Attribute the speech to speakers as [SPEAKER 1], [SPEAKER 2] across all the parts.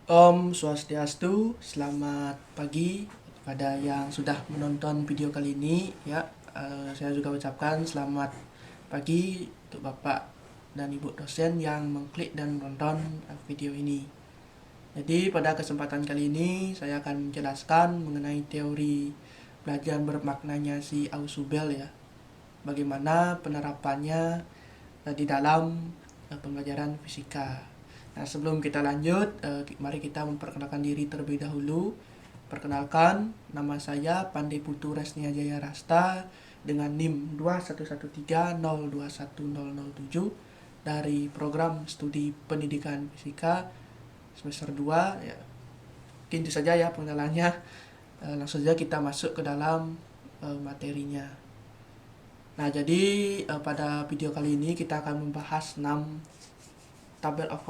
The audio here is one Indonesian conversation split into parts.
[SPEAKER 1] Om Swastiastu, selamat pagi kepada yang sudah menonton video kali ini ya. Saya juga ucapkan selamat pagi untuk Bapak dan Ibu dosen yang mengklik dan menonton video ini. Jadi pada kesempatan kali ini saya akan menjelaskan mengenai teori belajar bermaknanya si Ausubel ya. Bagaimana penerapannya di dalam pembelajaran fisika. Nah, sebelum kita lanjut, mari kita memperkenalkan diri terlebih dahulu. Perkenalkan, nama saya Pandey Putu Resnia Jaya Rasta dengan NIM 2113021007 dari program studi pendidikan fisika semester 2 ya. Mungkin itu saja ya pengenalannya. Langsung saja kita masuk ke dalam materinya. Nah, jadi pada video kali ini kita akan membahas 6 table of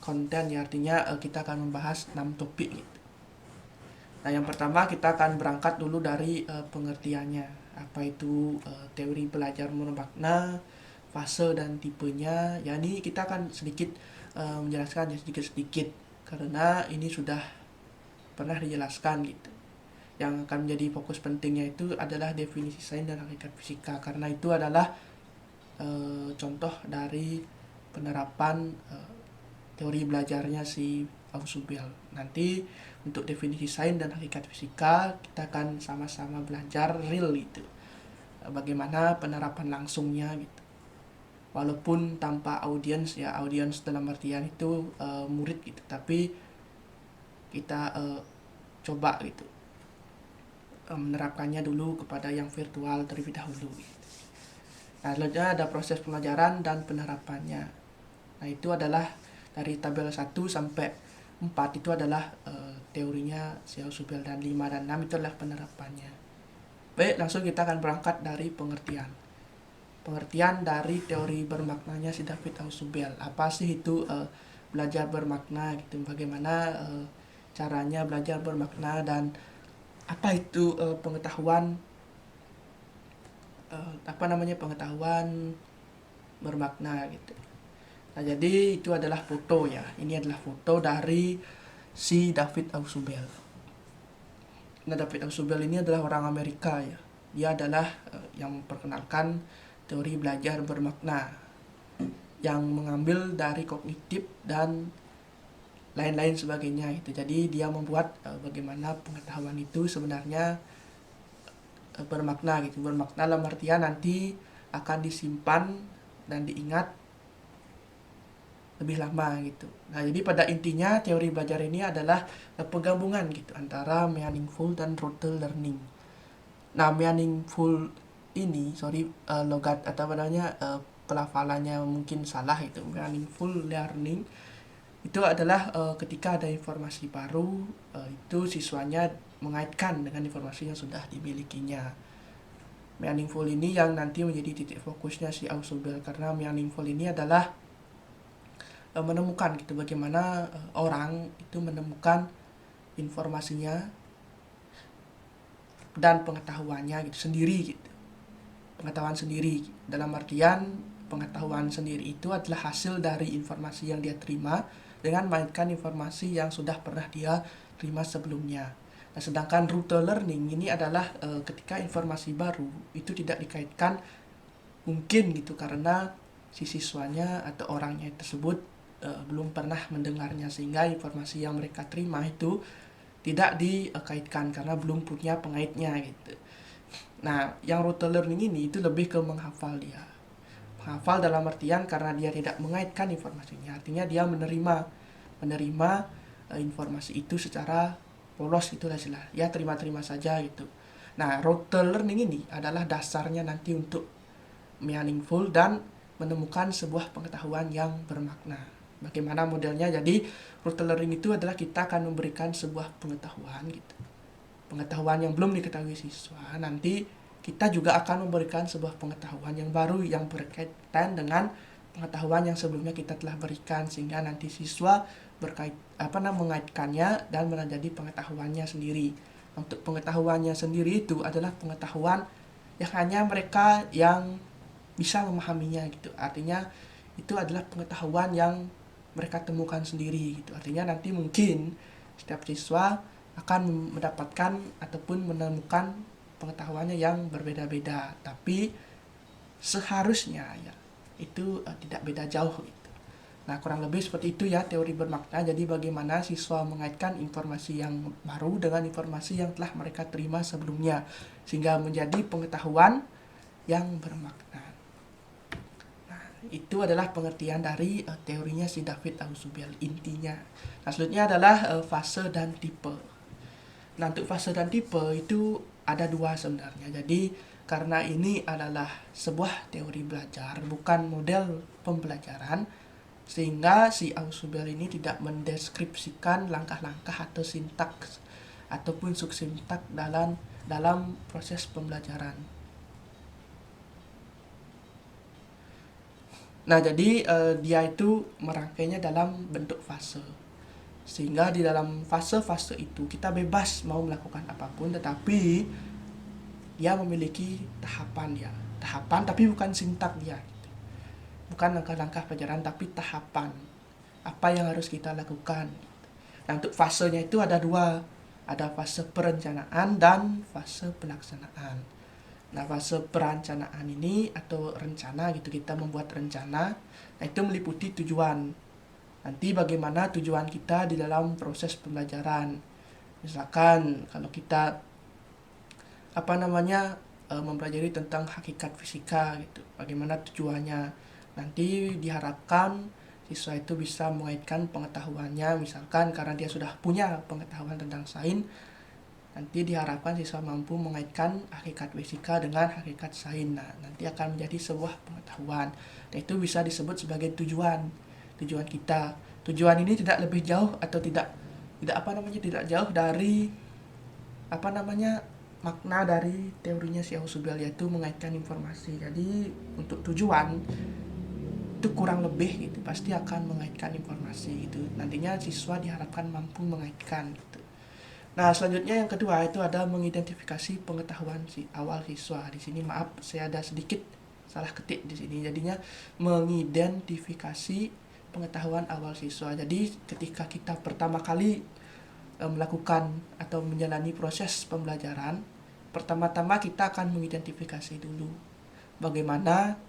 [SPEAKER 1] content ya, artinya kita akan membahas 6 topik gitu. Nah, yang pertama kita akan berangkat dulu dari pengertiannya. Apa itu teori belajar bermakna, fase dan tipenya. Ya, ini kita akan sedikit menjelaskan ya sedikit-sedikit karena ini sudah pernah dijelaskan gitu. Yang akan menjadi fokus pentingnya itu adalah definisi sains dan hakikat fisika, karena itu adalah contoh dari penerapan teori belajarnya si Ausubel. Nanti untuk definisi sains dan hakikat fisika kita akan sama-sama belajar real gitu. Bagaimana penerapan langsungnya gitu. Walaupun tanpa audiens ya, audiens dalam artian itu murid gitu, tapi kita coba gitu menerapkannya dulu kepada yang virtual terlebih dahulu gitu. Nah, selanjutnya ada proses pelajaran dan penerapannya. Nah, itu adalah dari tabel 1 sampai 4 itu adalah teorinya Xiao-Subel, dan 5 dan 6 itu adalah penerapannya. Baik, langsung kita akan berangkat dari pengertian. Pengertian dari teori bermaknanya si David Ausubel. Apa sih itu belajar bermakna gitu? Bagaimana caranya belajar bermakna, dan apa itu pengetahuan pengetahuan bermakna gitu. Nah, jadi itu adalah foto ya. Ini adalah foto dari si David Ausubel. Nah, David Ausubel ini adalah orang Amerika ya. Dia adalah yang memperkenalkan teori belajar bermakna yang mengambil dari kognitif dan lain-lain sebagainya itu. Jadi dia membuat bagaimana pengetahuan itu sebenarnya bermakna gitu. Bermakna dalam artian nanti akan disimpan dan diingat lebih lama gitu. Nah, jadi pada intinya teori belajar ini adalah penggabungan gitu antara meaningful dan rote learning. Nah, meaningful ini, logat atau pelafalannya mungkin salah itu. Meaningful learning itu adalah ketika ada informasi baru, itu siswanya mengaitkan dengan informasi yang sudah dimilikinya. Meaningful ini yang nanti menjadi titik fokusnya si Ausubel, karena meaningful ini adalah menemukan gitu bagaimana orang itu menemukan informasinya dan pengetahuannya gitu sendiri gitu. Pengetahuan sendiri dalam artian pengetahuan sendiri itu adalah hasil dari informasi yang dia terima dengan mengaitkan informasi yang sudah pernah dia terima sebelumnya. Nah, sedangkan rote learning ini adalah ketika informasi baru itu tidak dikaitkan mungkin gitu karena si siswanya atau orangnya tersebut belum pernah mendengarnya, sehingga informasi yang mereka terima itu tidak dikaitkan karena belum punya pengaitnya gitu. Nah, yang rote learning ini itu lebih ke menghafal dia. Menghafal dalam artian karena dia tidak mengaitkan informasinya, artinya dia menerima informasi itu secara polos gitulah istilah. Ya terima-terima saja gitu. Nah, rote learning ini adalah dasarnya nanti untuk meaningful dan menemukan sebuah pengetahuan yang bermakna. Bagaimana modelnya? Jadi rote learning itu adalah kita akan memberikan sebuah pengetahuan gitu. Pengetahuan yang belum diketahui siswa. Nanti kita juga akan memberikan sebuah pengetahuan yang baru yang berkaitan dengan pengetahuan yang sebelumnya kita telah berikan, sehingga nanti siswa mengaitkannya dan menjadi pengetahuannya sendiri. Untuk pengetahuannya sendiri itu adalah pengetahuan yang hanya mereka yang bisa memahaminya gitu. Artinya itu adalah pengetahuan yang mereka temukan sendiri gitu. Artinya nanti mungkin setiap siswa akan mendapatkan ataupun menemukan pengetahuannya yang berbeda-beda, tapi seharusnya ya itu tidak beda jauh gitu. Nah, kurang lebih seperti itu ya teori bermakna. Jadi bagaimana siswa mengaitkan informasi yang baru dengan informasi yang telah mereka terima sebelumnya sehingga menjadi pengetahuan yang bermakna. Nah, itu adalah pengertian dari teorinya si David Ausubel intinya. Nah, selanjutnya adalah fase dan tipe. Nah, untuk fase dan tipe itu ada dua sebenarnya. Jadi karena ini adalah sebuah teori belajar, bukan model pembelajaran, sehingga si Ausubel ini tidak mendeskripsikan langkah-langkah atau sintaks ataupun subsintak dalam proses pembelajaran. Nah, jadi dia itu merangkainya dalam bentuk fase. Sehingga di dalam fase-fase itu kita bebas mau melakukan apapun, tetapi dia memiliki tahapan ya. Tahapan tapi bukan sintak dia. Bukan langkah-langkah pelajaran tapi tahapan. Apa yang harus kita lakukan. Nah, untuk fasenya itu ada dua. Ada fase perencanaan dan fase pelaksanaan. Nah, fase perencanaan ini atau rencana gitu, kita membuat rencana. Nah, itu meliputi tujuan. Nanti bagaimana tujuan kita di dalam proses pembelajaran. Misalkan kalau kita mempelajari tentang hakikat fisika gitu. Bagaimana tujuannya? Nanti diharapkan siswa itu bisa mengaitkan pengetahuannya, misalkan karena dia sudah punya pengetahuan tentang sains, nanti diharapkan siswa mampu mengaitkan hakikat fisika dengan hakikat sains. Nah, nanti akan menjadi sebuah pengetahuan. Dan itu bisa disebut sebagai tujuan kita. Tujuan ini tidak lebih jauh atau tidak jauh dari makna dari teorinya si Ausubel, yaitu mengaitkan informasi. Jadi untuk tujuan itu kurang lebih gitu pasti akan mengaitkan informasi gitu. Nantinya siswa diharapkan mampu mengaitkan gitu. Nah, selanjutnya yang kedua itu ada mengidentifikasi pengetahuan awal siswa. Di sini maaf saya ada sedikit salah ketik di sini. Jadinya mengidentifikasi pengetahuan awal siswa. Jadi ketika kita pertama kali melakukan atau menjalani proses pembelajaran, pertama-tama kita akan mengidentifikasi dulu bagaimana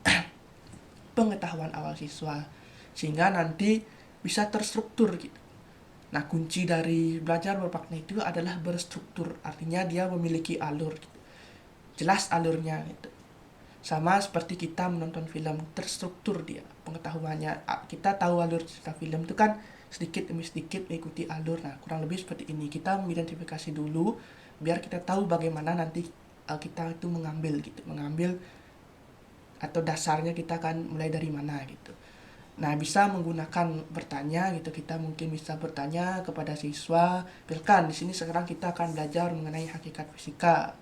[SPEAKER 1] pengetahuan awal siswa sehingga nanti bisa terstruktur gitu. Nah, kunci dari belajar bermakna itu adalah berstruktur, artinya dia memiliki alur gitu. Jelas alurnya gitu. Sama seperti kita menonton film, terstruktur dia pengetahuannya. Kita tahu alur cerita film itu kan sedikit demi sedikit mengikuti alur. Nah, kurang lebih seperti ini. Kita mengidentifikasi dulu biar kita tahu bagaimana nanti kita itu mengambil atau dasarnya kita akan mulai dari mana gitu. Nah, bisa menggunakan bertanya gitu. Kita mungkin bisa bertanya kepada siswa, "Pilkan, di sini sekarang kita akan belajar mengenai hakikat fisika."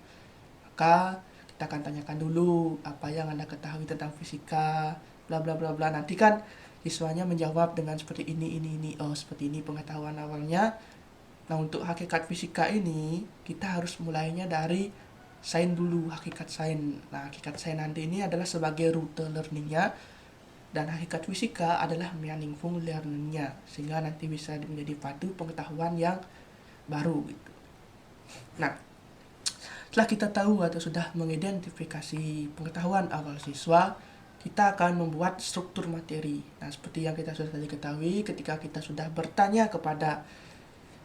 [SPEAKER 1] Maka kita akan tanyakan dulu apa yang Anda ketahui tentang fisika, bla bla bla bla. Nanti kan siswanya menjawab dengan seperti ini. Oh, seperti ini pengetahuan awalnya. Nah, untuk hakikat fisika ini kita harus mulainya dari sains dulu, hakikat sains. Nah, hakikat sains nanti ini adalah sebagai rute learningnya, dan hakikat fisika adalah meaningful learning-nya, sehingga nanti bisa menjadi padu pengetahuan yang baru gitu. Nah, setelah kita tahu atau sudah mengidentifikasi pengetahuan awal siswa, kita akan membuat struktur materi. Nah, seperti yang kita sudah ketahui, ketika kita sudah bertanya kepada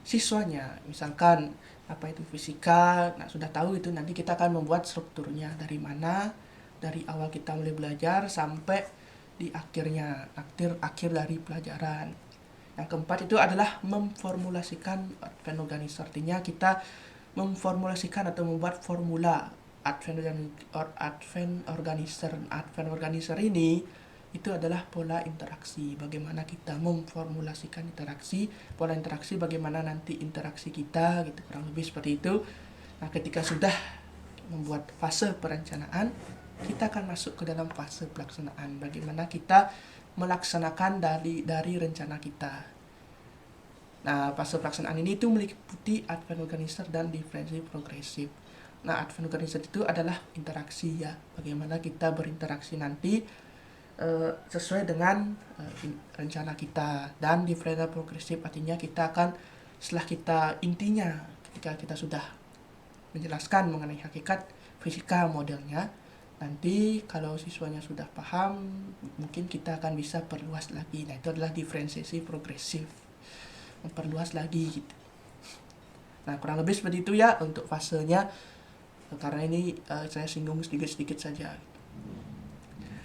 [SPEAKER 1] siswanya, misalkan apa itu fisika, nah sudah tahu itu, nanti kita akan membuat strukturnya dari mana, dari awal kita mulai belajar sampai di akhir dari pelajaran. Yang keempat itu adalah memformulasikan Advent Organizer. Artinya kita memformulasikan atau membuat formula Advent Organizer. Advent Organizer ini itu adalah pola interaksi. Bagaimana kita memformulasikan interaksi, pola interaksi, bagaimana nanti interaksi kita gitu, kurang lebih seperti itu. Nah, ketika sudah membuat fase perencanaan, kita akan masuk ke dalam fase pelaksanaan. Bagaimana kita melaksanakan dari rencana kita. Nah, fase pelaksanaan ini itu meliputi Advent Organizer dan diferensi progresif. Nah, Advent Organizer itu adalah interaksi ya. Bagaimana kita berinteraksi nanti sesuai dengan rencana kita. Dan differential progresif artinya kita akan setelah kita intinya ketika kita sudah menjelaskan mengenai hakikat fisika modelnya, nanti kalau siswanya sudah paham mungkin kita akan bisa perluas lagi. Nah, itu adalah diferensiasi progresif, memperluas lagi gitu. Nah, kurang lebih seperti itu ya untuk fasenya, karena ini saya singgung sedikit-sedikit saja.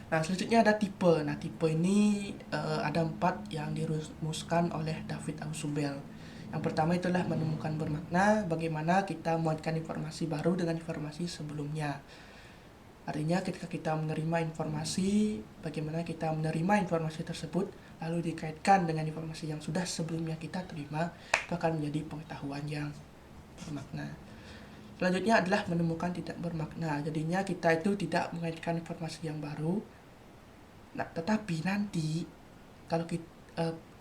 [SPEAKER 1] Nah, selanjutnya ada tipe. Nah, tipe ini ada 4 yang dirumuskan oleh David Ausubel. Yang pertama itulah menemukan bermakna, bagaimana kita mengaitkan informasi baru dengan informasi sebelumnya. Artinya ketika kita menerima informasi, bagaimana kita menerima informasi tersebut, lalu dikaitkan dengan informasi yang sudah sebelumnya kita terima, itu akan menjadi pengetahuan yang bermakna. Selanjutnya adalah menemukan tidak bermakna. Jadinya kita itu tidak mengaitkan informasi yang baru. Nah, tetapi nanti kalau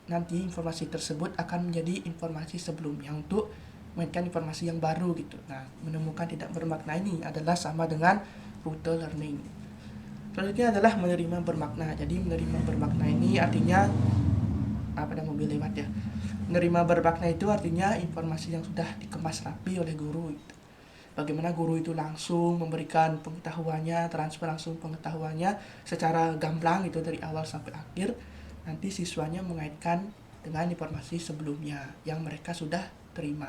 [SPEAKER 1] nanti informasi tersebut akan menjadi informasi sebelumnya untuk mengaitkan informasi yang baru gitu. Nah, menemukan tidak bermakna ini adalah sama dengan rute learning. Selanjutnya adalah menerima bermakna. Jadi menerima bermakna ini artinya ada mobil lewat ya. Menerima bermakna itu artinya informasi yang sudah dikemas rapi oleh guru gitu. Bagaimana guru itu langsung memberikan pengetahuannya, transfer langsung pengetahuannya secara gamblang itu dari awal sampai akhir. Nanti siswanya mengaitkan dengan informasi sebelumnya yang mereka sudah terima.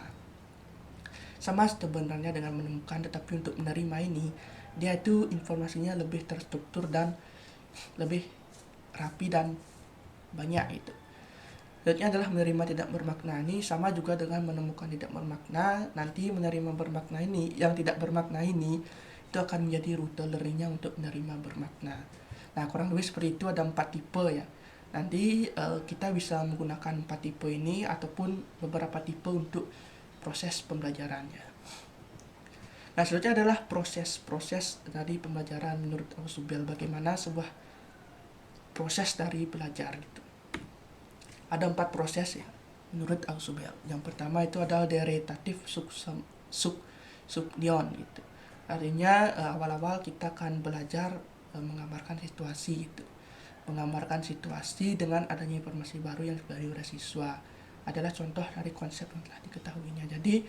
[SPEAKER 1] Sama sebenarnya dengan menemukan, tetapi untuk menerima ini dia itu informasinya lebih terstruktur dan lebih rapi dan banyak itu. Selanjutnya adalah menerima tidak bermakna. Ini sama juga dengan menemukan tidak bermakna. Nanti menerima bermakna ini, yang tidak bermakna ini, itu akan menjadi rute learningnya untuk menerima bermakna. Nah, kurang lebih seperti itu, ada 4 tipe ya. Nanti kita bisa menggunakan 4 tipe ini ataupun beberapa tipe untuk proses pembelajarannya. Nah, selanjutnya adalah proses dari pembelajaran menurut Ausubel. Bagaimana sebuah proses dari belajar gitu. Ada 4 proses ya menurut Ausubel. Yang pertama itu adalah derivatives subnion gitu. Artinya awal-awal kita akan belajar menggambarkan situasi gitu. Menggambarkan situasi dengan adanya informasi baru yang diberi oleh siswa adalah contoh dari konsep yang telah diketahuinya. Jadi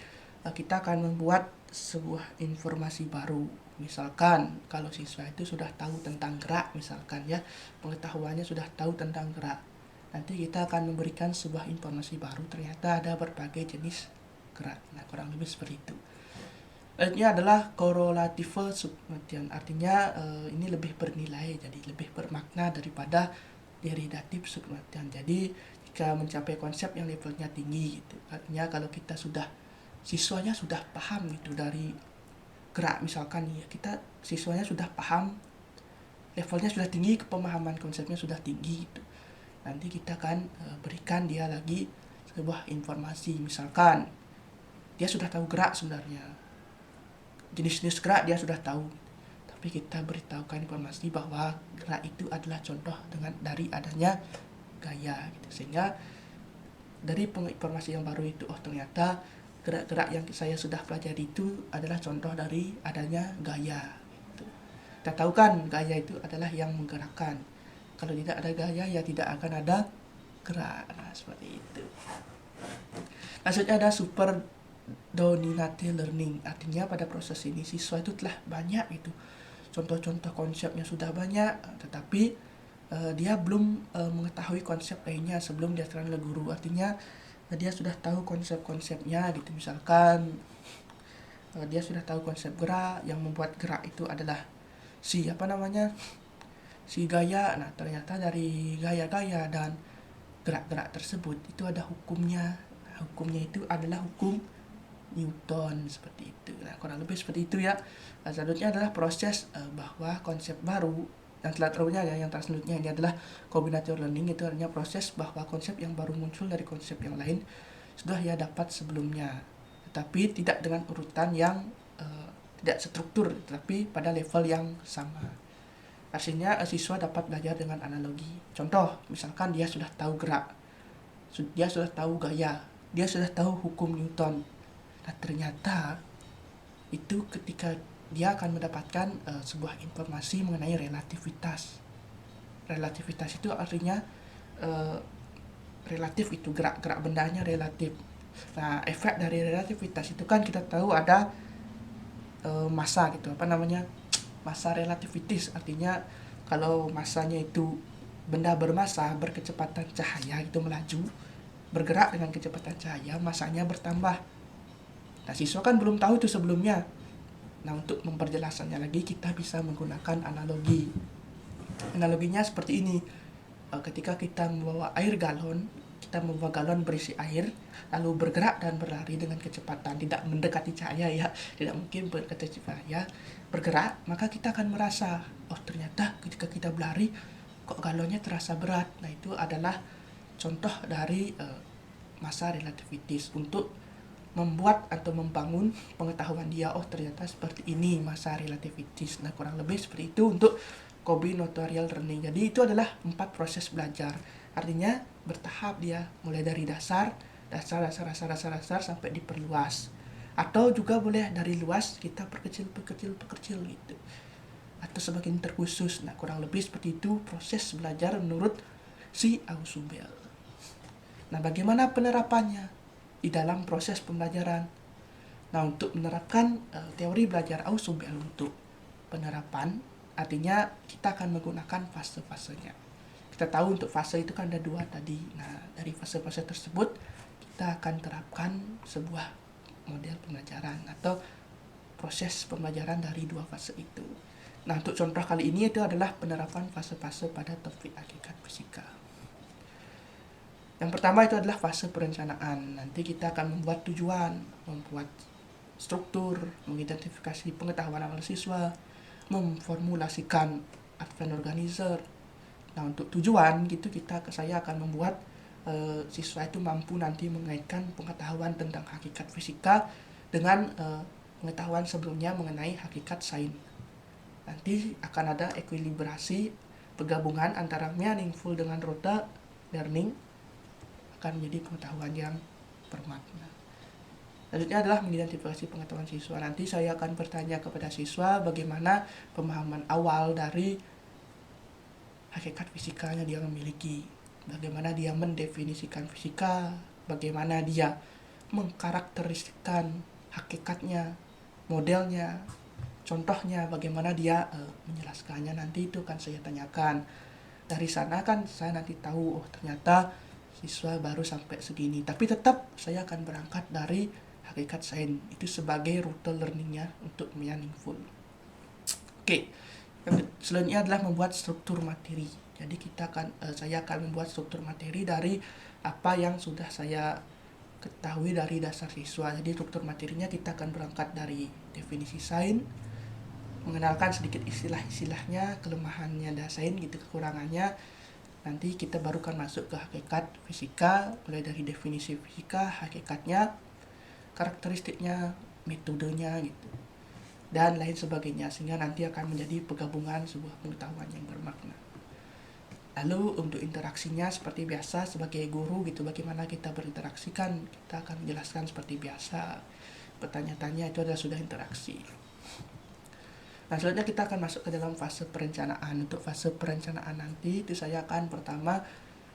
[SPEAKER 1] kita akan membuat sebuah informasi baru. Misalkan kalau siswa itu sudah tahu tentang gerak, misalkan ya, pengetahuannya sudah tahu tentang gerak. Nanti kita akan memberikan sebuah informasi baru, ternyata ada berbagai jenis gerak. Nah, kurang lebih seperti itu. Selanjutnya adalah korelative submetian. Artinya ini lebih bernilai, jadi lebih bermakna daripada derivatif submetian. Jadi jika mencapai konsep yang levelnya tinggi gitu. Artinya kalau kita siswanya sudah paham gitu dari gerak misalkan ya, siswanya sudah paham, levelnya sudah tinggi, pemahaman konsepnya sudah tinggi gitu. Nanti kita akan berikan dia lagi sebuah informasi, misalkan dia sudah tahu gerak sebenarnya, jenis-jenis gerak dia sudah tahu, tapi kita beritahukan informasi bahwa gerak itu adalah contoh dari adanya gaya gitu. Sehingga dari informasi yang baru itu, oh ternyata gerak-gerak yang saya sudah pelajari itu adalah contoh dari adanya gaya gitu. Kita tahu kan gaya itu adalah yang menggerakkan. Kalau tidak ada gaya ya tidak akan ada gerak. Nah, seperti itu. Maksudnya ada super dominante learning. Artinya pada proses ini siswa itu telah banyak itu. Contoh-contoh konsepnya sudah banyak, tetapi dia belum mengetahui konsep lainnya sebelum dia terang oleh guru. Artinya dia sudah tahu konsep-konsepnya gitu. Misalkan dia sudah tahu konsep gerak, yang membuat gerak itu adalah si gaya. Nah, ternyata dari gaya-gaya dan gerak-gerak tersebut itu ada hukumnya. Nah, hukumnya itu adalah hukum Newton, seperti itu. Nah, kurang lebih seperti itu ya. Nah, selanjutnya adalah proses bahwa konsep baru yang telah terunya ya, yang selanjutnya ini adalah combinatorial learning. Itu artinya proses bahwa konsep yang baru muncul dari konsep yang lain sudah ia dapat sebelumnya, tetapi tidak dengan urutan yang tidak struktur, tetapi pada level yang sama. Artinya siswa dapat belajar dengan analogi. Contoh, misalkan dia sudah tahu gerak, dia sudah tahu gaya, dia sudah tahu hukum Newton. Nah, ternyata itu ketika dia akan mendapatkan sebuah informasi mengenai relativitas. Relativitas itu artinya relatif, itu gerak bendanya relatif. Nah, efek dari relativitas itu kan kita tahu ada massa gitu, massa relativitas, artinya kalau massanya itu benda bermassa berkecepatan cahaya itu melaju bergerak dengan kecepatan cahaya, massanya bertambah. Nah, siswa kan belum tahu itu sebelumnya. Nah, untuk memperjelasannya lagi kita bisa menggunakan analogi. Analoginya seperti ini. Ketika kita membawa kita membawa galon berisi air, lalu bergerak dan berlari dengan kecepatan tidak mendekati cahaya ya, tidak mungkin mendekati cahaya, bergerak, maka kita akan merasa, oh ternyata ketika kita berlari kok galonnya terasa berat. Nah, itu adalah contoh dari massa relativitas untuk membuat atau membangun pengetahuan dia, oh ternyata seperti ini massa relativitas. Nah, kurang lebih seperti itu untuk combinatorial learning. Jadi itu adalah 4 proses belajar. Artinya bertahap dia, mulai dari dasar sampai diperluas. Atau juga boleh dari luas kita perkecil gitu. Atau semakin terkhusus. Nah, kurang lebih seperti itu proses belajar menurut si Ausubel. Nah, bagaimana penerapannya di dalam proses pembelajaran? Nah, untuk menerapkan teori belajar Ausubel untuk penerapan, artinya kita akan menggunakan fase-fasenya. Kita tahu untuk fase itu kan ada 2 tadi. Nah, dari fase-fase tersebut kita akan terapkan sebuah model pembelajaran atau proses pembelajaran dari 2 fase itu. Nah, untuk contoh kali ini itu adalah penerapan fase-fase pada topik hakikat fisika. Yang pertama itu adalah fase perencanaan. Nanti kita akan membuat tujuan, membuat struktur, mengidentifikasi pengetahuan awal siswa, memformulasikan advanced organizer. Nah, untuk tujuan gitu saya akan membuat siswa itu mampu nanti mengaitkan pengetahuan tentang hakikat fisika dengan pengetahuan sebelumnya mengenai hakikat sains. Nanti akan ada ekuilibrasi penggabungan antara meaningful dengan rote learning akan menjadi pengetahuan yang bermakna. Selanjutnya adalah mengidentifikasi pengetahuan siswa. Nanti saya akan bertanya kepada siswa bagaimana pemahaman awal dari hakikat fisikanya dia memiliki, bagaimana dia mendefinisikan fisika, bagaimana dia mengkarakteristikkan hakikatnya, modelnya, contohnya, bagaimana dia menjelaskannya. Nanti itu kan saya tanyakan. Dari sana kan saya nanti tahu, oh ternyata siswa baru sampai segini. Tapi tetap saya akan berangkat dari hakikat sains itu sebagai rute learningnya untuk meaningful. Oke. Selanjutnya adalah membuat struktur materi. Jadi saya akan membuat struktur materi dari apa yang sudah saya ketahui dari dasar siswa. Jadi struktur materinya kita akan berangkat dari definisi sains, mengenalkan sedikit istilah-istilahnya, kelemahannya sains gitu, kekurangannya. Nanti kita baru akan masuk ke hakikat fisika, mulai dari definisi fisika, hakikatnya, karakteristiknya, metodenya gitu, dan lain sebagainya, sehingga nanti akan menjadi penggabungan sebuah pengetahuan yang bermakna. Lalu untuk interaksinya seperti biasa sebagai guru gitu, bagaimana kita berinteraksikan, kita akan menjelaskan seperti biasa. Bertanya-tanya itu adalah sudah interaksi. Nah, selanjutnya kita akan masuk ke dalam fase perencanaan. Untuk fase perencanaan nanti itu saya akan pertama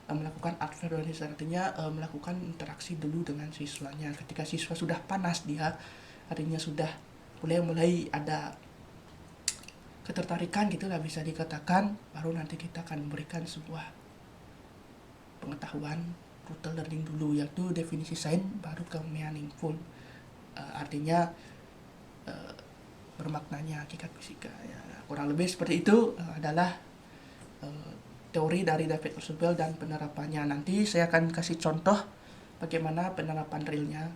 [SPEAKER 1] melakukan advanced organizer, artinya melakukan interaksi dulu dengan siswanya. Ketika siswa sudah panas dia, artinya sudah mulai ada ketertarikan gitu lah bisa dikatakan, baru nanti kita akan memberikan sebuah pengetahuan rute learning dulu, yaitu definisi sains baru ke meaningful, artinya bermaknanya hakikat fisika ya. Kurang lebih seperti itu adalah teori dari David Ausubel dan penerapannya. Nanti saya akan kasih contoh bagaimana penerapan realnya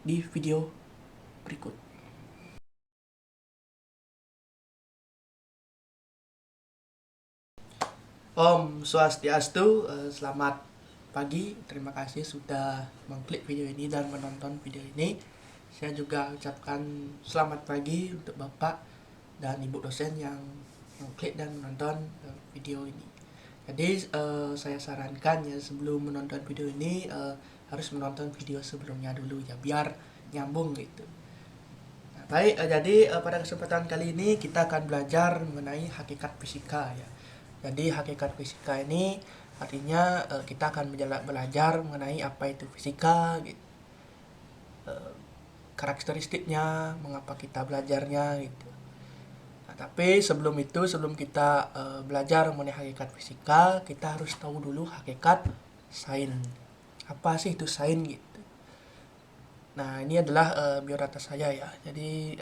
[SPEAKER 1] di video berikut. Om Swastiastu, selamat pagi. Terima kasih sudah mengklik video ini dan menonton video ini. Saya juga ucapkan selamat pagi untuk Bapak dan Ibu dosen yang mengklik dan menonton video ini. Jadi saya sarankan ya, sebelum menonton video ini harus menonton video sebelumnya dulu ya, biar nyambung gitu. Nah, baik, jadi pada kesempatan kali ini kita akan belajar mengenai hakikat fisika ya. Jadi hakikat fisika ini artinya kita akan belajar mengenai apa itu fisika, gitu. Karakteristiknya, mengapa kita belajarnya, gitu. Nah, tapi sebelum itu, sebelum kita belajar mengenai hakikat fisika, kita harus tahu dulu hakikat sains. Apa sih itu sains, gitu. Nah, ini adalah biodata saya ya. Jadi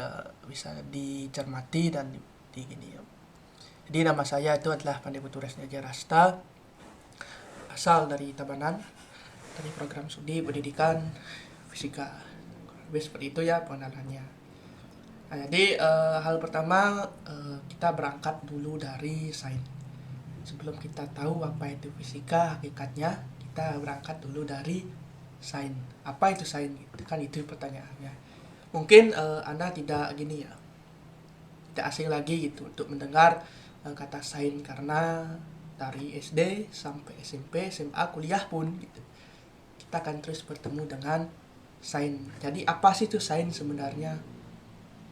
[SPEAKER 1] bisa dicermati dan di gini ya. Jadi nama saya itu adalah Pandey Putures Nyaja Rasta, asal dari Tabanan, dari program studi pendidikan fisika. Lebih seperti itu ya pengenalannya. Nah, jadi hal pertama kita berangkat dulu dari sains. Sebelum kita tahu apa itu fisika hakikatnya, kita berangkat dulu dari sains. Apa itu sains? Kan itu pertanyaannya. Mungkin Anda tidak gini ya, tidak asing lagi gitu untuk mendengar kata sains, karena dari SD sampai SMP, SMA, kuliah pun gitu, kita akan terus bertemu dengan sains. Jadi apa sih itu sains sebenarnya?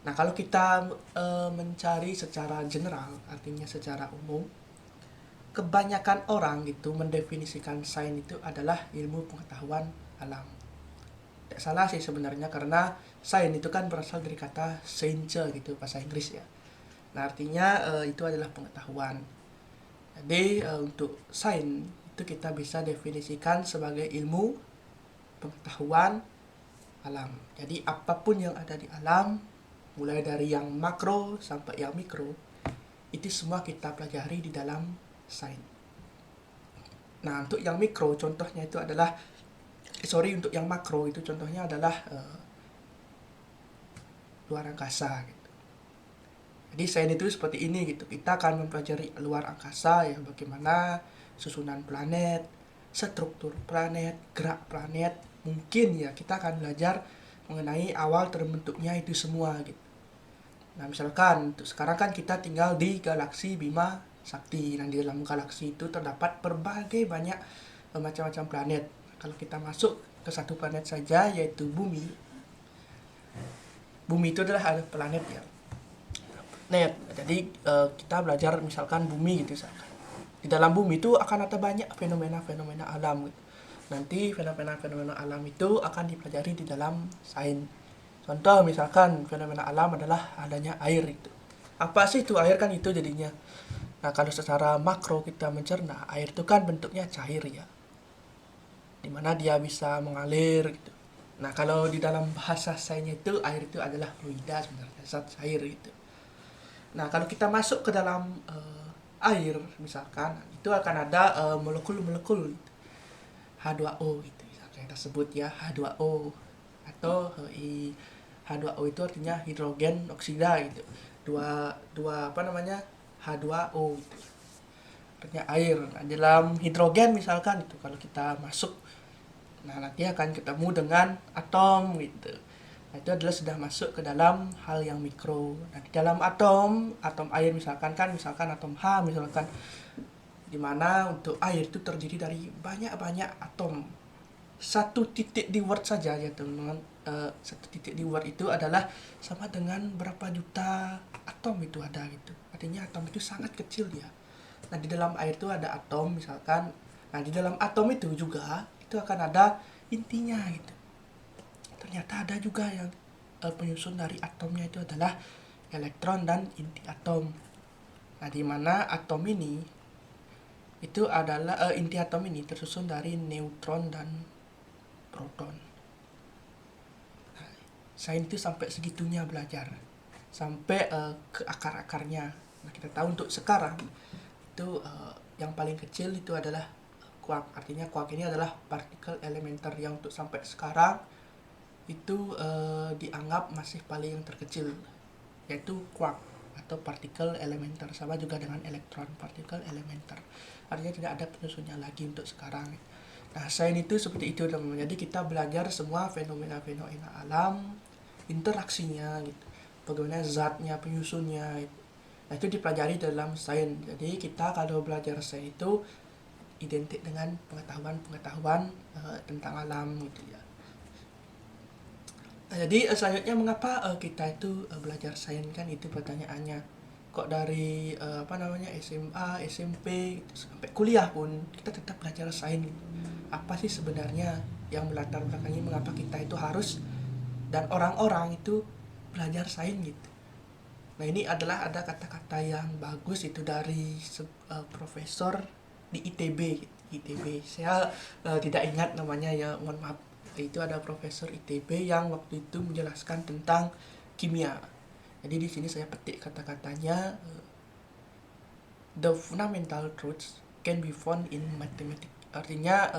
[SPEAKER 1] Nah, kalau kita mencari secara general, artinya secara umum, kebanyakan orang gitu mendefinisikan sains itu adalah ilmu pengetahuan alam. Tidak salah sih sebenarnya, karena sains itu kan berasal dari kata science gitu, bahasa Inggris ya. Nah, artinya itu adalah pengetahuan. Jadi untuk sains itu kita bisa definisikan sebagai ilmu pengetahuan alam. Jadi apapun yang ada di alam, mulai dari yang makro sampai yang mikro, itu semua kita pelajari di dalam sains. Nah, untuk yang mikro contohnya itu adalah untuk yang makro itu contohnya adalah luar angkasa gitu. Jadi sains itu seperti ini gitu. Kita akan mempelajari luar angkasa ya, bagaimana susunan planet, struktur planet, gerak planet. Mungkin ya kita akan belajar mengenai awal terbentuknya itu semua gitu. Nah, misalkan untuk sekarang kan kita tinggal di galaksi Bima Sakti. Nah, di dalam galaksi itu terdapat berbagai banyak macam-macam planet. Kalau kita masuk ke satu planet saja, yaitu Bumi. Bumi itu adalah planet ya. Planet. Jadi kita belajar misalkan Bumi gitu misalkan. Di dalam Bumi itu akan ada banyak fenomena-fenomena alam gitu. Nanti fenomena-fenomena alam itu akan dipelajari di dalam sains. Contoh misalkan fenomena alam adalah adanya air itu. Apa sih itu air, kan itu jadinya. Nah, kalau secara makro kita mencerna, air itu kan bentuknya cair ya. Dimana dia bisa mengalir gitu. Nah, kalau di dalam bahasa sainsnya itu air itu adalah fluida sebenarnya, zat cair gitu. Nah, kalau kita masuk ke dalam air misalkan, itu akan ada molekul-molekul gitu. H2O gitu misalkan kita sebut ya, H2O atau H2O itu artinya hidrogen oksida gitu. Dua apa namanya? H2O gitu. Artinya air. Nah, dalam hidrogen misalkan itu kalau kita masuk, nah nanti akan ketemu dengan atom gitu. Nah, itu adalah sudah masuk ke dalam hal yang mikro. Nah, di dalam atom air misalkan atom H misalkan, dimana untuk air itu terdiri dari banyak-banyak atom. Satu titik di word saja ya teman-teman, satu titik di word itu adalah sama dengan berapa juta atom itu ada gitu. Artinya atom itu sangat kecil ya. Nah, di dalam air itu ada atom misalkan. Nah, di dalam atom itu juga itu akan ada intinya gitu. Ternyata ada juga yang penyusun dari atomnya itu adalah elektron dan inti atom. Nah, di mana atom ini itu adalah inti atom ini tersusun dari neutron dan proton. Nah, sains itu sampai segitunya belajar, sampai ke akar-akarnya. Nah, kita tahu untuk sekarang itu yang paling kecil itu adalah quark. Artinya quark ini adalah partikel elementer yang untuk sampai sekarang itu dianggap masih paling terkecil, yaitu quark atau partikel elementer, sama juga dengan elektron, partikel elementer. Artinya tidak ada penyusunnya lagi untuk sekarang. Nah, sains itu seperti itu teman-teman. Jadi kita belajar semua fenomena-fenomena alam, interaksinya gitu, bagaimana zatnya, penyusunnya gitu. Nah, itu dipelajari dalam sains. Jadi kita kalau belajar sains itu identik dengan pengetahuan-pengetahuan tentang alam gitu ya. Nah, jadi selanjutnya mengapa kita itu belajar sains, kan itu pertanyaannya. kok dari SMA, SMP gitu, sampai kuliah pun kita tetap belajar sains gitu. Apa sih sebenarnya yang melatar belakangi mengapa kita itu harus dan orang-orang itu belajar sains gitu. Nah, ini adalah ada kata-kata yang bagus itu dari profesor di ITB gitu. ITB. Saya tidak ingat namanya ya, mohon maaf. Itu ada profesor ITB yang waktu itu menjelaskan tentang kimia. Jadi di sini saya petik kata-katanya, the fundamental truths can be found in mathematics. Artinya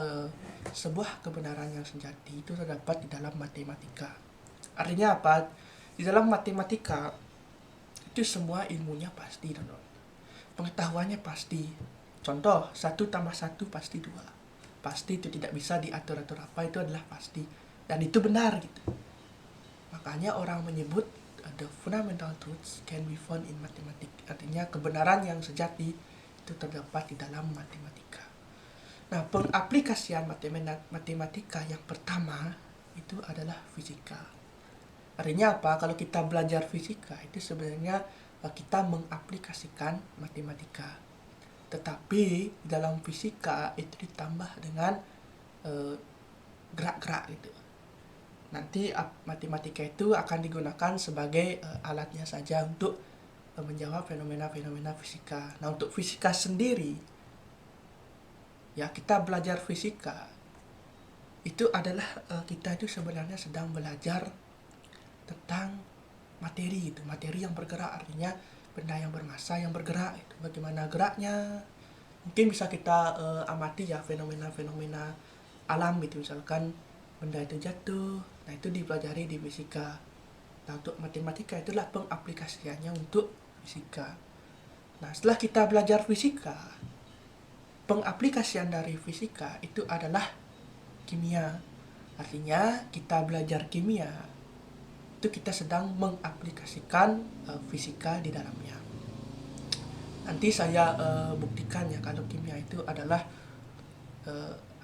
[SPEAKER 1] sebuah kebenaran yang sejati itu terdapat di dalam matematika. Artinya apa? Di dalam matematika itu semua ilmunya pasti, teman-teman. Pengetahuannya pasti. Contoh, 1+1 pasti 2. Pasti itu tidak bisa diatur-atur apa, itu adalah pasti. Dan itu benar gitu. Makanya orang menyebut the fundamental truths can be found in mathematics. Artinya kebenaran yang sejati itu terdapat di dalam matematika. Nah, pengaplikasian matematika yang pertama itu adalah fisika. Artinya apa? Kalau kita belajar fisika itu sebenarnya kita mengaplikasikan matematika. Tetapi dalam fisika itu ditambah dengan gerak-gerak gitu. Nanti matematika itu akan digunakan sebagai alatnya saja untuk menjawab fenomena-fenomena fisika. Nah, untuk fisika sendiri, ya kita belajar fisika itu adalah kita itu sebenarnya sedang belajar tentang materi itu, materi yang bergerak, artinya benda yang bermassa yang bergerak itu, bagaimana geraknya. Mungkin bisa kita amati ya fenomena-fenomena alam gitu, misalkan benda itu jatuh, nah itu dipelajari di fisika. Nah, untuk matematika itulah pengaplikasiannya untuk fisika. Nah, setelah kita belajar fisika, pengaplikasian dari fisika itu adalah kimia. Artinya kita belajar kimia itu kita sedang mengaplikasikan fisika di dalamnya. Nanti saya buktikan ya kalau kimia itu adalah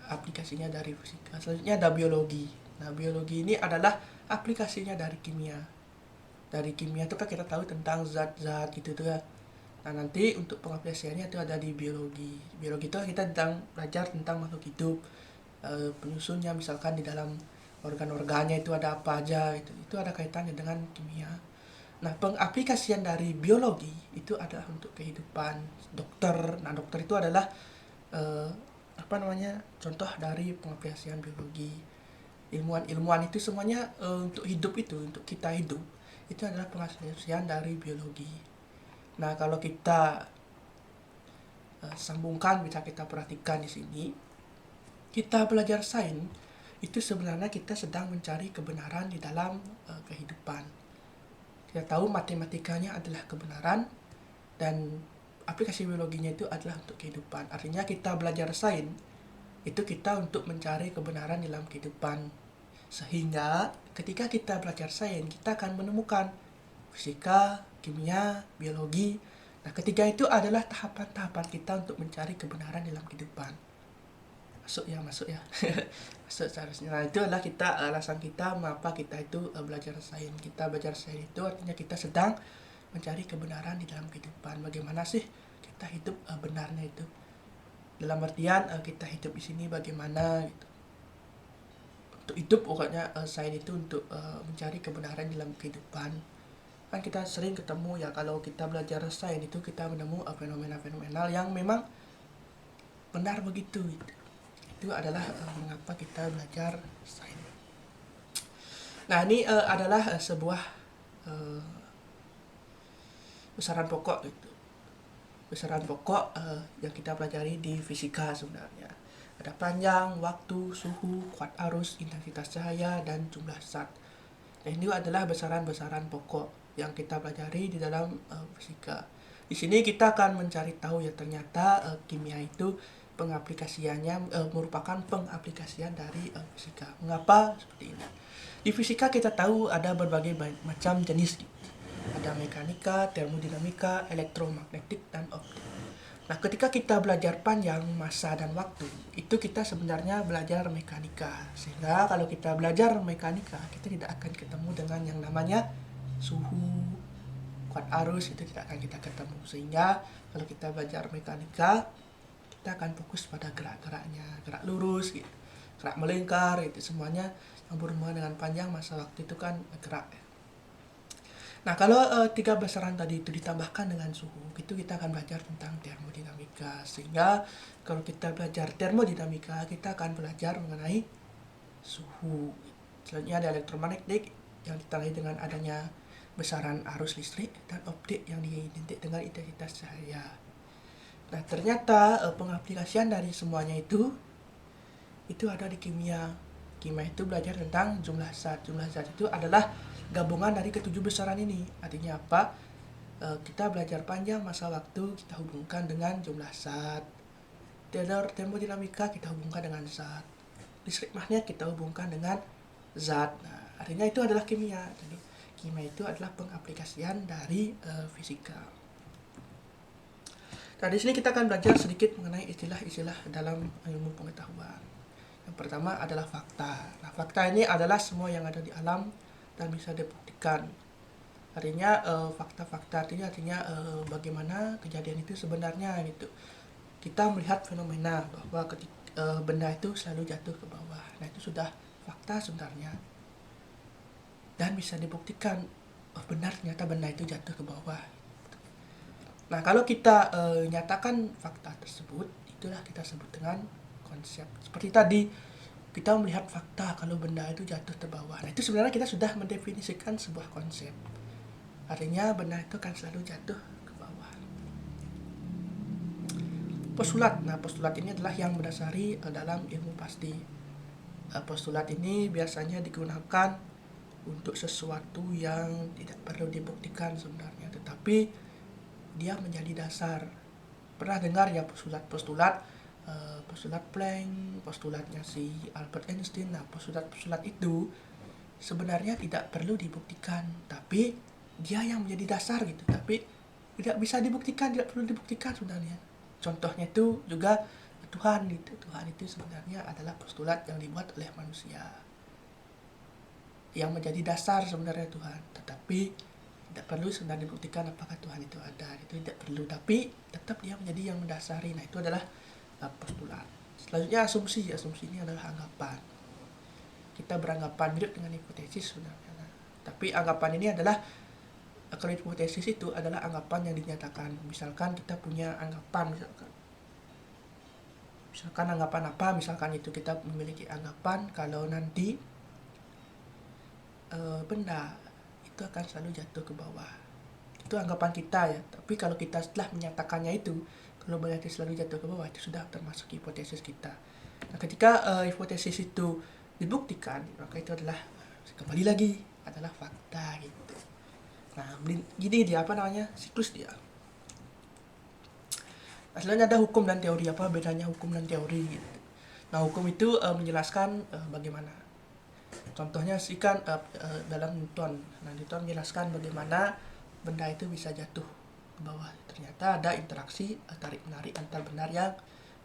[SPEAKER 1] aplikasinya dari fisika. Selanjutnya ada biologi. Nah, biologi ini adalah aplikasinya dari kimia. Dari kimia itu kan kita tahu tentang zat-zat gitu tuh ya. Nah, nanti untuk pengaplikasiannya itu ada di biologi. Biologi itu kita sedang belajar tentang makhluk hidup, penyusunnya misalkan di dalam organ-organnya itu ada apa aja gitu. Itu ada kaitannya dengan kimia. Nah, pengaplikasian dari biologi itu adalah untuk kehidupan dokter. Nah, dokter itu adalah contoh dari pengaplikasian biologi. Ilmuwan-ilmuwan itu semuanya untuk hidup itu, untuk kita hidup, itu adalah pengaplikasian dari biologi. Nah, kalau kita sambungkan, bisa kita perhatikan di sini, kita belajar sains itu sebenarnya kita sedang mencari kebenaran di dalam kehidupan. Kita tahu matematikanya adalah kebenaran dan aplikasi biologinya itu adalah untuk kehidupan. Artinya kita belajar sains itu kita untuk mencari kebenaran dalam kehidupan. Sehingga ketika kita belajar sains, kita akan menemukan fisika, kimia, biologi. Nah, ketiga itu adalah tahapan-tahapan kita untuk mencari kebenaran dalam kehidupan. Masuk ya masuk seharusnya. Nah, itu adalah alasan kita mengapa kita itu belajar sains. Kita belajar sains itu artinya kita sedang mencari kebenaran di dalam kehidupan. Bagaimana sih kita hidup benarnya itu? Dalam artian kita hidup di sini bagaimana gitu. Untuk hidup pokoknya sains itu untuk mencari kebenaran dalam kehidupan. Kan kita sering ketemu ya, kalau kita belajar sains itu kita menemukan fenomena-fenomena yang memang benar begitu gitu. Itu adalah mengapa kita belajar sains. Nah, ini adalah sebuah besaran pokok gitu. Besaran pokok yang kita pelajari di fisika sebenarnya. Ada panjang, waktu, suhu, kuat arus, intensitas cahaya, dan jumlah zat. Nah, ini adalah besaran-besaran pokok yang kita pelajari di dalam fisika. Di sini kita akan mencari tahu ya, ternyata kimia itu pengaplikasiannya merupakan pengaplikasian dari fisika. Mengapa seperti ini? Di fisika kita tahu ada berbagai macam jenis gitu. Ada mekanika, termodinamika, elektromagnetik, dan optik. Nah, ketika kita belajar panjang, massa, dan waktu, itu kita sebenarnya belajar mekanika. Sehingga kalau kita belajar mekanika, kita tidak akan ketemu dengan yang namanya suhu, kuat arus itu tidak akan kita ketemu. Sehingga kalau kita belajar mekanika, kita akan fokus pada gerak-geraknya, gerak lurus gitu, gerak melingkar itu semuanya yang berhubungan dengan panjang masa waktu itu kan gerak. Nah, kalau 3 besaran tadi itu ditambahkan dengan suhu, itu kita akan belajar tentang termodinamika. Sehingga kalau kita belajar termodinamika, kita akan belajar mengenai suhu. Selanjutnya ada elektromagnetik yang ditandai dengan adanya besaran arus listrik, dan optik yang diidentikan dengan intensitas cahaya. Nah, ternyata pengaplikasian dari semuanya itu ada di kimia. Kimia itu belajar tentang jumlah zat. Jumlah zat itu adalah gabungan dari ketujuh besaran ini. Artinya apa? Kita belajar panjang masa waktu, kita hubungkan dengan jumlah zat. Termodinamika kita hubungkan dengan zat. Listrik magnet kita hubungkan dengan zat. Nah, artinya itu adalah kimia. Jadi kimia itu adalah pengaplikasian dari fisika. Nah, di sini kita akan belajar sedikit mengenai istilah-istilah dalam ilmu pengetahuan. Yang pertama adalah fakta. Nah, fakta ini adalah semua yang ada di alam dan bisa dibuktikan. Artinya fakta-fakta artinya bagaimana kejadian itu sebenarnya gitu. Kita melihat fenomena bahwa ketika benda itu selalu jatuh ke bawah. Nah, itu sudah fakta sebenarnya. Dan bisa dibuktikan benar ternyata benda itu jatuh ke bawah. Nah, kalau kita nyatakan fakta tersebut, itulah kita sebut dengan konsep. Seperti tadi, kita melihat fakta kalau benda itu jatuh ke bawah. Nah, itu sebenarnya kita sudah mendefinisikan sebuah konsep. Artinya benda itu akan selalu jatuh ke bawah. Postulat. Nah, postulat ini adalah yang mendasari dalam ilmu pasti. Postulat ini biasanya digunakan untuk sesuatu yang tidak perlu dibuktikan sebenarnya, tetapi dia menjadi dasar. Pernah dengar ya postulat Planck, postulatnya si Albert Einstein. Nah, postulat itu sebenarnya tidak perlu dibuktikan, tapi dia yang menjadi dasar gitu. Tapi tidak bisa dibuktikan, tidak perlu dibuktikan sebenarnya. Contohnya itu juga Tuhan gitu. Tuhan itu sebenarnya adalah postulat yang dibuat oleh manusia, yang menjadi dasar sebenarnya Tuhan, tetapi tidak perlu sebenarnya dibuktikan apakah Tuhan itu ada, itu tidak perlu, tapi tetap dia menjadi yang mendasari. Nah, itu adalah postulat. Selanjutnya asumsi. Asumsi ini adalah anggapan. Kita beranggapan mirip dengan hipotesis sebenarnya. Nah, tapi anggapan ini adalah, kalau hipotesis itu adalah anggapan yang dinyatakan. Misalkan kita punya anggapan, misalkan anggapan apa, misalkan itu kita memiliki anggapan kalau nanti benda itu akan selalu jatuh ke bawah. Itu anggapan kita ya. Tapi kalau kita setelah menyatakannya itu, kalau benda itu selalu jatuh ke bawah, itu sudah termasuk hipotesis kita. Nah, ketika hipotesis itu dibuktikan, maka itu adalah kembali lagi adalah fakta gitu. Nah, gini dia siklus dia. Nah, selanjutnya ada hukum dan teori. Apa bedanya hukum dan teori gitu. Nah, hukum itu menjelaskan bagaimana. Contohnya sih kan dalam Newton. Nah, Newton menjelaskan bagaimana benda itu bisa jatuh ke bawah. Ternyata ada interaksi tarik-menarik antar benda yang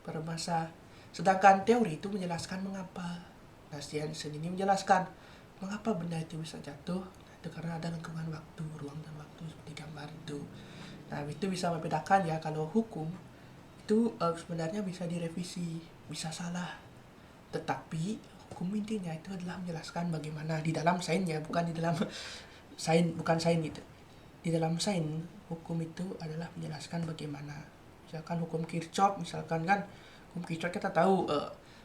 [SPEAKER 1] bermassa. Sedangkan teori itu menjelaskan mengapa. Nah, Einstein ini menjelaskan mengapa benda itu bisa jatuh. Nah, itu karena ada lengkungan waktu, ruang dan waktu seperti gambar itu. Nah, itu bisa membedakan ya, kalau hukum itu sebenarnya bisa direvisi, bisa salah. Tetapi hukum intinya itu adalah menjelaskan bagaimana di dalam sains ya, bukan di dalam bukan sains gitu. Di dalam sains, hukum itu adalah menjelaskan bagaimana. Misalkan hukum Kirchhoff, misalkan kan hukum Kirchhoff kita tahu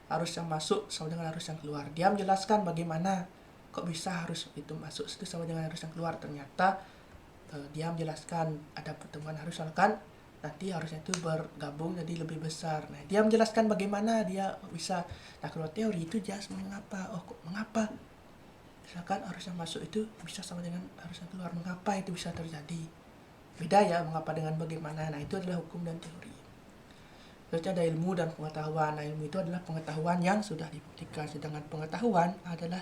[SPEAKER 1] arus yang masuk sama dengan arus yang keluar. Dia menjelaskan bagaimana kok bisa arus itu masuk itu sama dengan arus yang keluar. Ternyata dia menjelaskan ada pertemuan arus, misalkan nanti harusnya itu bergabung jadi lebih besar. Nah, dia menjelaskan bagaimana dia bisa. Nah, kalau teori itu jelas mengapa. Kok mengapa? Misalkan arus yang masuk itu bisa sama dengan arus yang keluar. Mengapa itu bisa terjadi? Beda ya, mengapa dengan bagaimana. Nah, itu adalah hukum dan teori. Terus ada ilmu dan pengetahuan. Nah, ilmu itu adalah pengetahuan yang sudah dibuktikan. Sedangkan pengetahuan adalah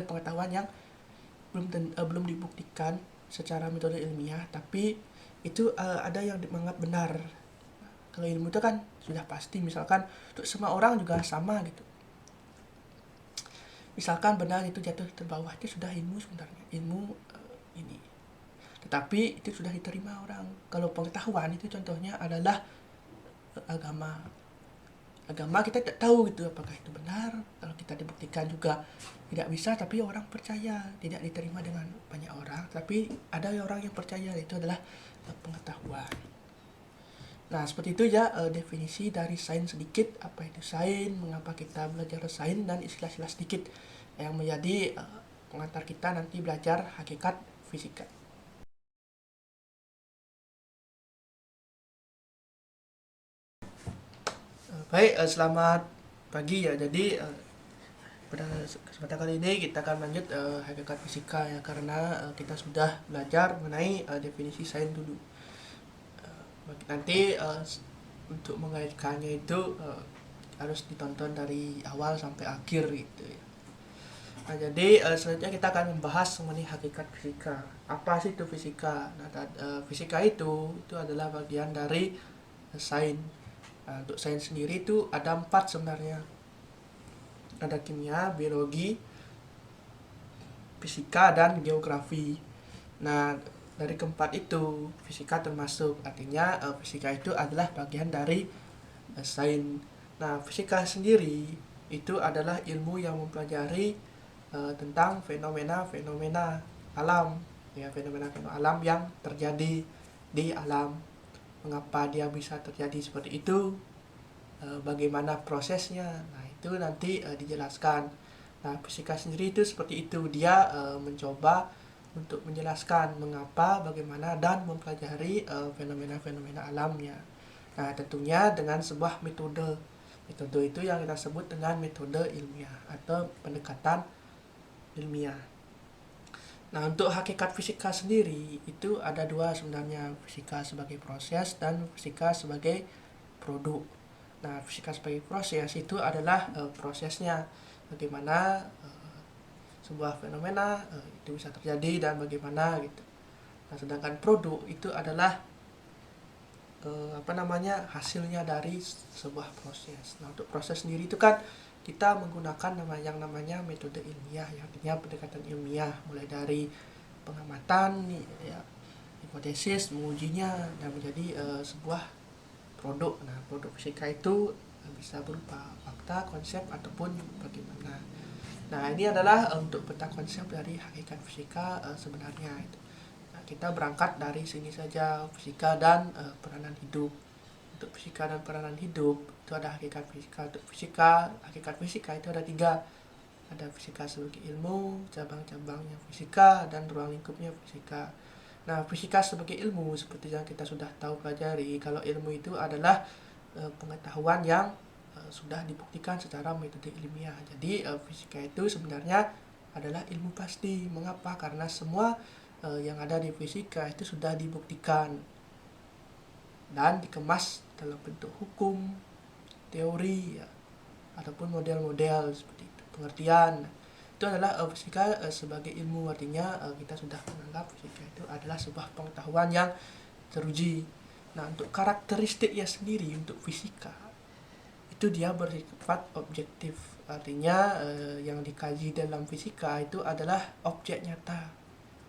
[SPEAKER 1] pengetahuan yang belum dibuktikan secara metode ilmiah, tapi itu ada yang menganggap benar. Kalau ilmu itu kan sudah pasti, misalkan untuk semua orang juga sama gitu. Misalkan benda itu jatuh ke bawah, itu sudah ilmu sebenarnya, ilmu ini. tetapi itu sudah diterima orang. Kalau pengetahuan itu contohnya adalah agama. Agama kita tidak tahu gitu apakah itu benar, kalau kita dibuktikan juga tidak bisa, tapi orang percaya, tidak diterima dengan banyak orang, tapi ada orang yang percaya, itu adalah pengetahuan. Nah, seperti itu ya definisi dari sains sedikit, apa itu sains, mengapa kita belajar sains, dan istilah-istilah sedikit yang menjadi pengantar kita nanti belajar hakikat fisika. Baik, selamat pagi ya. Jadi pada kesempatan kali ini kita akan lanjut hakikat fisika ya, karena kita sudah belajar mengenai definisi sains dulu. Nanti untuk mengaitkannya itu harus ditonton dari awal sampai akhir gitu ya. Nah, jadi selanjutnya kita akan membahas mengenai hakikat fisika. Apa sih itu fisika? Nah, fisika itu adalah bagian dari sains. Nah, untuk sains sendiri itu ada 4 sebenarnya. Ada kimia, biologi, fisika, dan geografi. Nah, dari keempat itu fisika termasuk, artinya fisika itu adalah bagian dari sains. Nah, fisika sendiri itu adalah ilmu yang mempelajari tentang fenomena-fenomena alam, ya, fenomena-fenomena alam yang terjadi di alam. Mengapa dia bisa terjadi seperti itu? Bagaimana prosesnya? Nah, itu nanti dijelaskan. Nah, fisika sendiri itu seperti itu, dia mencoba untuk menjelaskan mengapa, bagaimana, dan mempelajari fenomena-fenomena alamnya. Nah, tentunya dengan sebuah metode. Metode itu yang kita sebut dengan metode ilmiah atau pendekatan ilmiah. Nah, untuk hakikat fisika sendiri itu ada dua sebenarnya, fisika sebagai proses dan fisika sebagai produk. Nah, fisika sebagai proses itu adalah prosesnya, bagaimana sebuah fenomena itu bisa terjadi dan bagaimana gitu. Nah, sedangkan produk itu adalah hasilnya dari sebuah proses. Nah, untuk proses sendiri itu kan kita menggunakan yang namanya metode ilmiah, ya, artinya pendekatan ilmiah, mulai dari pengamatan, ya, hipotesis, mengujinya, dan menjadi sebuah produk. Nah, produk fisika itu bisa berupa fakta, konsep, ataupun bagaimana. Nah, ini adalah untuk peta konsep dari hakikat fisika sebenarnya itu. Nah, kita berangkat dari sini saja, fisika dan peranan hidup. Untuk fisika dan peranan hidup itu ada hakikat fisika. Untuk fisika, hakikat fisika itu ada 3. Ada fisika sebagai ilmu, cabang-cabangnya fisika, dan ruang lingkupnya fisika. Nah, fisika sebagai ilmu seperti yang kita sudah tahu pelajari, kalau ilmu itu adalah pengetahuan yang sudah dibuktikan secara metode ilmiah. Jadi fisika itu sebenarnya adalah ilmu pasti. Mengapa? Karena semua yang ada di fisika itu sudah dibuktikan dan dikemas dalam bentuk hukum, teori, ya, ataupun model-model seperti itu, pengertian. Itu adalah fisika sebagai ilmu, artinya kita sudah menganggap fisika itu adalah sebuah pengetahuan yang teruji. Nah, untuk karakteristiknya sendiri untuk fisika itu dia bersifat objektif, artinya yang dikaji dalam fisika itu adalah objek nyata,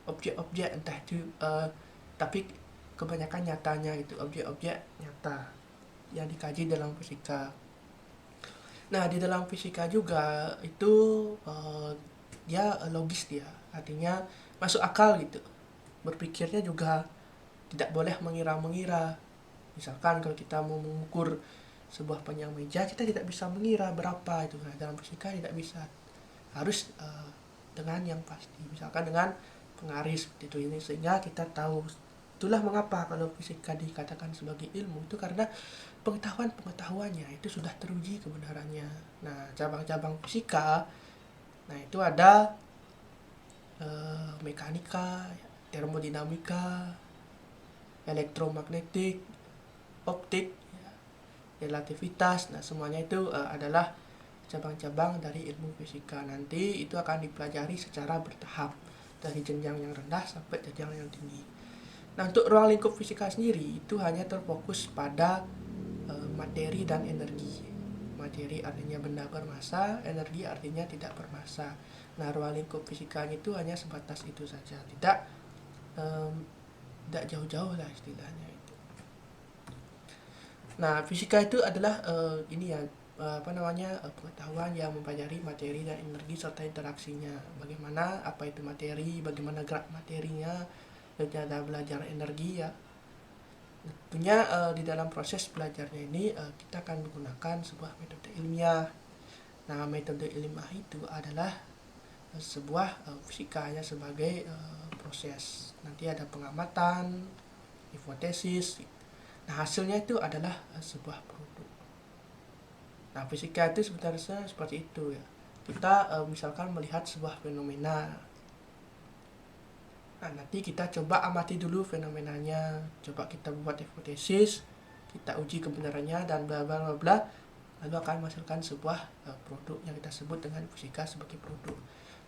[SPEAKER 1] objek-objek, entah itu tapi kebanyakan nyatanya gitu, objek-objek nyata yang dikaji dalam fisika. Nah, di dalam fisika juga itu dia logis, dia artinya masuk akal gitu, berpikirnya juga tidak boleh mengira-mengira. Misalkan kalau kita mau mengukur sebuah panjang meja, kita tidak bisa mengira berapa itu. Nah, dalam fisika tidak bisa, harus dengan yang pasti, misalkan dengan penggaris seperti itu ini, sehingga kita tahu. Itulah mengapa kalau fisika dikatakan sebagai ilmu, itu karena pengetahuannya itu sudah teruji kebenarannya. Nah, cabang-cabang fisika, nah itu ada mekanika, termodinamika, elektromagnetik, optik, relativitas. Nah, semuanya itu adalah cabang-cabang dari ilmu fisika. Nanti itu akan dipelajari secara bertahap dari jenjang yang rendah sampai jenjang yang tinggi. Nah, untuk ruang lingkup fisika sendiri itu hanya terfokus pada materi dan energi. Materi artinya benda bermassa, energi artinya tidak bermassa. Nah, ruang lingkup fisikanya itu hanya sebatas itu saja, tidak tidak jauh-jauh lah istilahnya itu. Nah, fisika itu adalah pengetahuan yang mempelajari materi dan energi serta interaksinya. Bagaimana apa itu materi, bagaimana gerak materinya, dan cara belajar energi ya. Tentunya di dalam proses belajarnya ini kita akan menggunakan sebuah metode ilmiah. Nah, metode ilmiah itu adalah sebuah fisika ya, sebagai proses. Nanti ada pengamatan, hipotesis. Nah, hasilnya itu adalah sebuah produk. Nah, fisika itu sebenarnya seperti itu ya. Kita misalkan melihat sebuah fenomena. Nah, nanti kita coba amati dulu fenomenanya, coba kita buat hipotesis, kita uji kebenarannya dan bla bla bla bla, lalu akan menghasilkan sebuah produk yang kita sebut dengan fisika sebagai produk.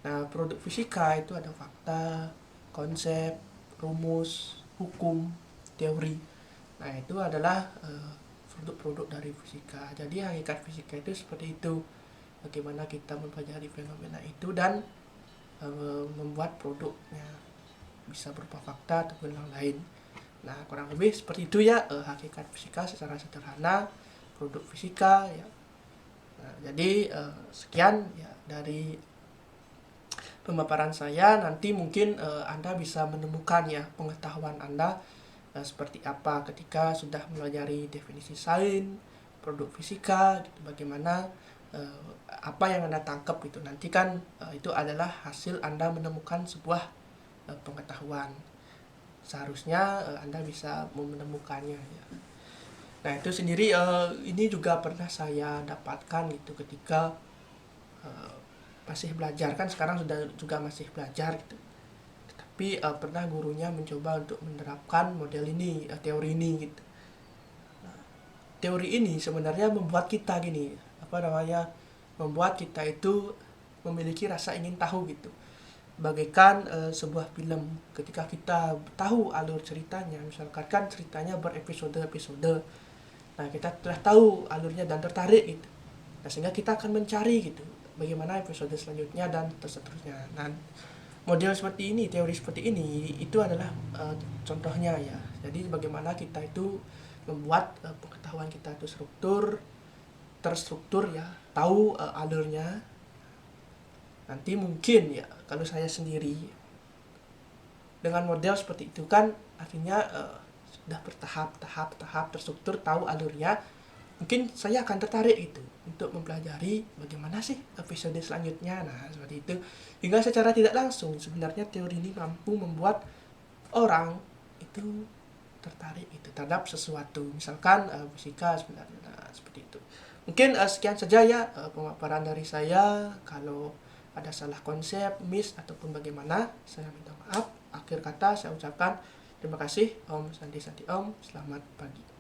[SPEAKER 1] Nah, produk fisika itu ada fakta, konsep, rumus, hukum, teori. Nah, itu adalah produk-produk dari fisika. Jadi hakikat fisika itu seperti itu. Bagaimana kita mempelajari fenomena itu dan membuat produknya, bisa berupa fakta ataupun yang lain. Nah, kurang lebih seperti itu ya hakikat fisika secara sederhana, produk fisika ya. Nah, jadi sekian ya dari pemaparan saya. Nanti mungkin Anda bisa menemukan ya pengetahuan Anda seperti apa ketika sudah mempelajari definisi sains, produk fisika gitu, bagaimana apa yang Anda tangkap gitu. Nanti kan itu adalah hasil Anda menemukan sebuah pengetahuan. Seharusnya Anda bisa menemukannya ya. Nah, itu sendiri ini juga pernah saya dapatkan gitu ketika masih belajar, kan sekarang sudah juga masih belajar gitu. Tapi pernah gurunya mencoba untuk menerapkan model ini, teori ini gitu. Nah, teori ini sebenarnya membuat kita gini, membuat kita itu memiliki rasa ingin tahu gitu. Bagaikan sebuah film, ketika kita tahu alur ceritanya, misalkan kan ceritanya berepisode-episode. Nah, kita telah tahu alurnya dan tertarik gitu. Nah, sehingga kita akan mencari gitu bagaimana episode selanjutnya dan seterusnya. Nah, model seperti ini, teori seperti ini itu adalah contohnya ya. Jadi bagaimana kita itu membuat pengetahuan kita itu terstruktur ya, tahu alurnya. Nanti mungkin ya kalau saya sendiri dengan model seperti itu kan artinya sudah bertahap terstruktur, tahu alurnya, mungkin saya akan tertarik itu untuk mempelajari bagaimana sih episode selanjutnya. Nah, seperti itu. Hingga secara tidak langsung sebenarnya teori ini mampu membuat orang itu tertarik itu terhadap sesuatu, misalkan fisika sebenarnya. Nah, seperti itu. Mungkin sekian saja ya pemaparan dari saya. Kalau ada salah konsep, miss ataupun bagaimana, saya minta maaf. Akhir kata saya ucapkan terima kasih. Om Santi Santi Om. Selamat pagi.